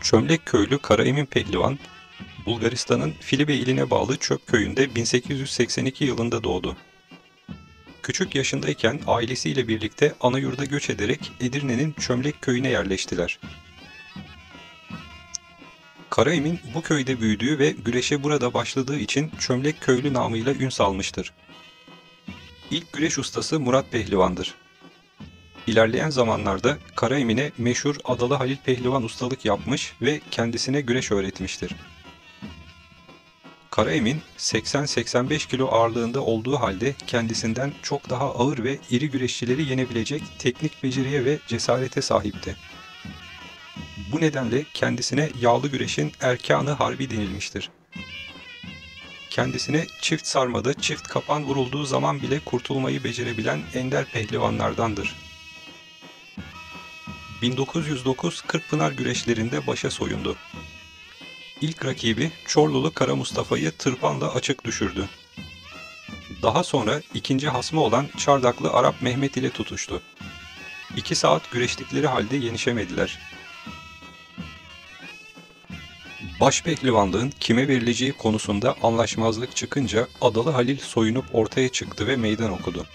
Çömlek köylü Kara Emin Pehlivan, Bulgaristan'ın Filibe iline bağlı Çöp köyünde 1882 yılında doğdu. Küçük yaşındayken ailesiyle birlikte anayurda göç ederek Edirne'nin Çömlek köyüne yerleştiler. Kara Emin bu köyde büyüdüğü ve güreşe burada başladığı için Çömlek köylü namıyla ün salmıştır. İlk güreş ustası Murat Pehlivan'dır. İlerleyen zamanlarda Kara Emin'e meşhur Adalı Halil Pehlivan ustalık yapmış ve kendisine güreş öğretmiştir. Kara Emin 80-85 kilo ağırlığında olduğu halde kendisinden çok daha ağır ve iri güreşçileri yenebilecek teknik beceriye ve cesarete sahipti. Bu nedenle kendisine yağlı güreşin erkanı harbi denilmiştir. Kendisine çift sarmada çift kapan vurulduğu zaman bile kurtulmayı becerebilen ender pehlivanlardandır. 1909 Kırkpınar güreşlerinde başa soyundu. İlk rakibi Çorlulu Kara Mustafa'yı tırpanla açık düşürdü. Daha sonra ikinci hasmı olan Çardaklı Arap Mehmet ile tutuştu. 2 saat güreştikleri halde yenişemediler. Başpehlivanlığın kime verileceği konusunda anlaşmazlık çıkınca Adalı Halil soyunup ortaya çıktı ve meydan okudu.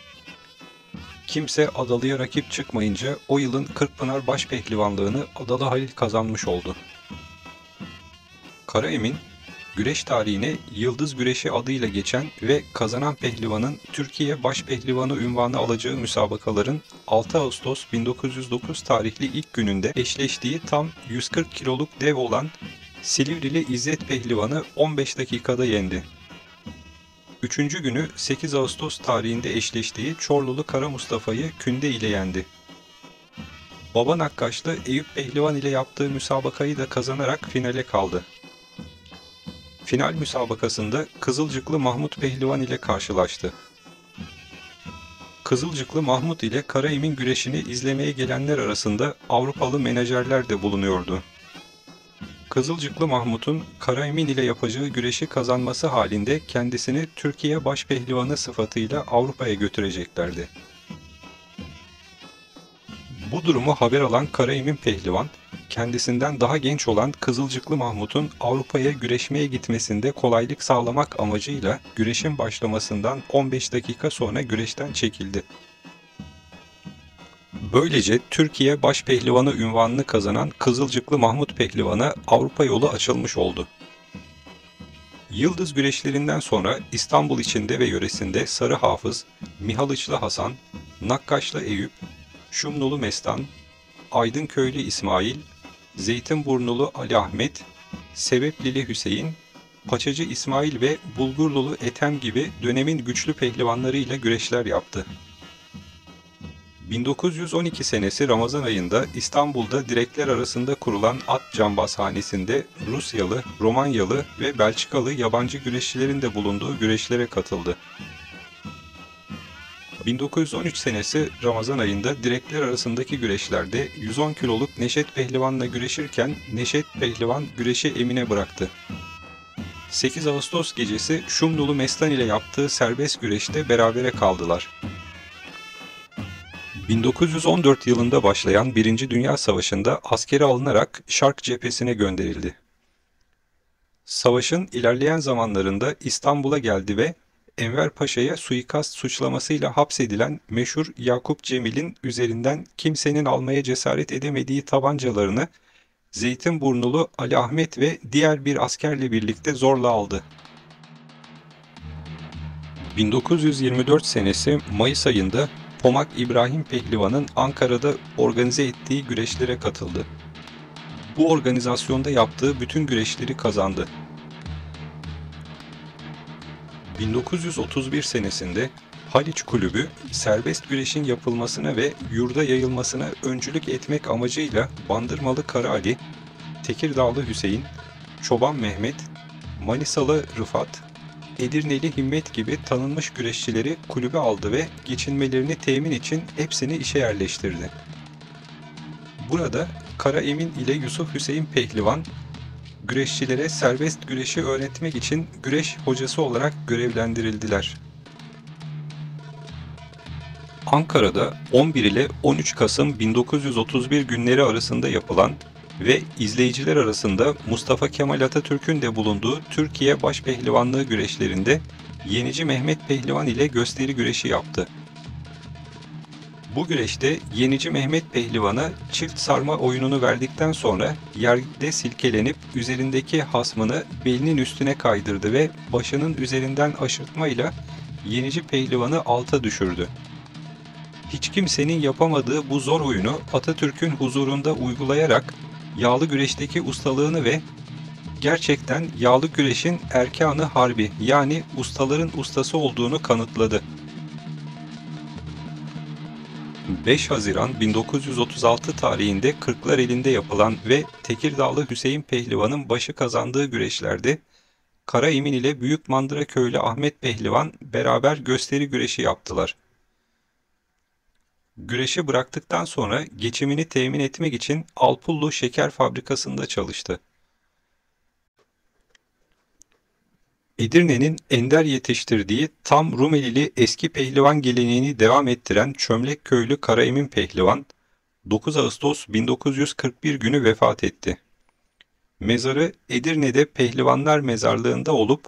Kimse Adalı'ya rakip çıkmayınca o yılın Kırkpınar Başpehlivanlığını Adalı Halil kazanmış oldu. Kara Emin, güreş tarihine Yıldız Güreşi adıyla geçen ve kazanan pehlivanın Türkiye Başpehlivanı unvanı alacağı müsabakaların 6 Ağustos 1909 tarihli ilk gününde eşleştiği tam 140 kiloluk dev olan Silivrili İzzet Pehlivan'ı 15 dakikada yendi. Üçüncü günü 8 Ağustos tarihinde eşleştiği Çorlulu Kara Mustafa'yı künde ile yendi. Baba Nakkaşlı Eyüp Pehlivan ile yaptığı müsabakayı da kazanarak finale kaldı. Final müsabakasında Kızılcıklı Mahmut Pehlivan ile karşılaştı. Kızılcıklı Mahmut ile Kara Emin güreşini izlemeye gelenler arasında Avrupalı menajerler de bulunuyordu. Kızılcıklı Mahmut'un Kara Emin ile yapacağı güreşi kazanması halinde kendisini Türkiye Başpehlivanı sıfatıyla Avrupa'ya götüreceklerdi. Bu durumu haber alan Kara Emin Pehlivan, kendisinden daha genç olan Kızılcıklı Mahmut'un Avrupa'ya güreşmeye gitmesinde kolaylık sağlamak amacıyla güreşin başlamasından 15 dakika sonra güreşten çekildi. Böylece Türkiye Başpehlivanı unvanını kazanan Kızılcıklı Mahmut Pehlivan'a Avrupa yolu açılmış oldu. Yıldız güreşlerinden sonra İstanbul içinde ve yöresinde Sarı Hafız, Mihalıçlı Hasan, Nakkaşlı Eyüp, Şumlulu Mestan, Aydınköylü İsmail, Zeytinburnulu Ali Ahmet, Sebeplili Hüseyin, Paçacı İsmail ve Bulgurlulu Ethem gibi dönemin güçlü pehlivanlarıyla güreşler yaptı. 1912 senesi Ramazan ayında İstanbul'da direkler arasında kurulan at cambazhanesinde Rusyalı, Romanyalı ve Belçikalı yabancı güreşçilerin de bulunduğu güreşlere katıldı. 1913 senesi Ramazan ayında direkler arasındaki güreşlerde 110 kiloluk Neşet Pehlivan'la güreşirken Neşet Pehlivan güreşi Emin'e bıraktı. 8 Ağustos gecesi Şumlulu Mestan ile yaptığı serbest güreşte berabere kaldılar. 1914 yılında başlayan 1. Dünya Savaşı'nda askere alınarak Şark cephesine gönderildi. Savaşın ilerleyen zamanlarında İstanbul'a geldi ve Enver Paşa'ya suikast suçlamasıyla hapsedilen meşhur Yakup Cemil'in üzerinden kimsenin almaya cesaret edemediği tabancalarını Zeytinburnulu Ali Ahmet ve diğer bir askerle birlikte zorla aldı. 1924 senesi Mayıs ayında Pomak İbrahim Pehlivan'ın Ankara'da organize ettiği güreşlere katıldı. Bu organizasyonda yaptığı bütün güreşleri kazandı. 1931 senesinde Haliç Kulübü, serbest güreşin yapılmasına ve yurda yayılmasına öncülük etmek amacıyla Bandırmalı Kara Ali, Tekirdağlı Hüseyin, Çoban Mehmet, Manisalı Rıfat, Edirneli Himmet gibi tanınmış güreşçileri kulübe aldı ve geçinmelerini temin için hepsini işe yerleştirdi. Burada Kara Emin ile Yusuf Hüseyin Pehlivan, güreşçilere serbest güreşi öğretmek için güreş hocası olarak görevlendirildiler. Ankara'da 11 ile 13 Kasım 1931 günleri arasında yapılan ve izleyiciler arasında Mustafa Kemal Atatürk'ün de bulunduğu Türkiye Başpehlivanlığı güreşlerinde Yenici Mehmet Pehlivan ile gösteri güreşi yaptı. Bu güreşte Yenici Mehmet Pehlivan'a çift sarma oyununu verdikten sonra yerde silkelenip üzerindeki hasmını belinin üstüne kaydırdı ve başının üzerinden aşırtmayla Yenici Pehlivan'ı alta düşürdü. Hiç kimsenin yapamadığı bu zor oyunu Atatürk'ün huzurunda uygulayarak yağlı güreşteki ustalığını ve gerçekten yağlı güreşin erkanı harbi yani ustaların ustası olduğunu kanıtladı. 5 Haziran 1936 tarihinde Kırklareli'nde yapılan ve Tekirdağlı Hüseyin Pehlivan'ın başı kazandığı güreşlerde Karaemin ile Büyük Mandıra Köylü Ahmet Pehlivan beraber gösteri güreşi yaptılar. Güreşi bıraktıktan sonra geçimini temin etmek için Alpullu Şeker Fabrikası'nda çalıştı. Edirne'nin ender yetiştirdiği tam Rumelili eski pehlivan geleneğini devam ettiren Çömlek Köylü Karaemin Pehlivan, 9 Ağustos 1941 günü vefat etti. Mezarı Edirne'de Pehlivanlar Mezarlığı'nda olup,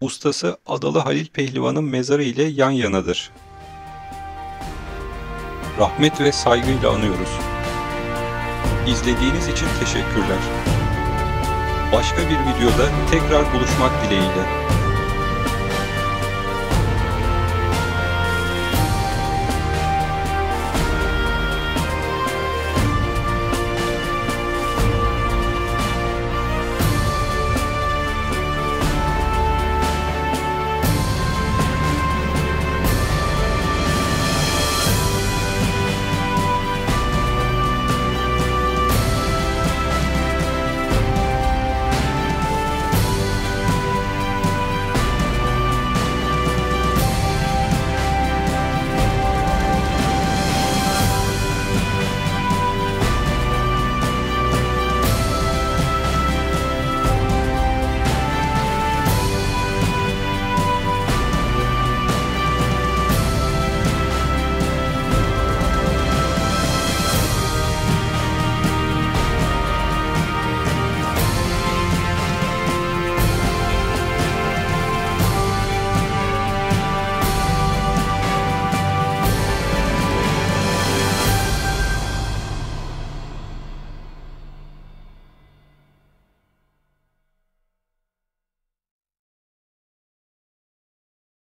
ustası Adalı Halil Pehlivan'ın mezarı ile yan yanadır. Rahmet ve saygıyla anıyoruz. İzlediğiniz için teşekkürler. Başka bir videoda tekrar buluşmak dileğiyle.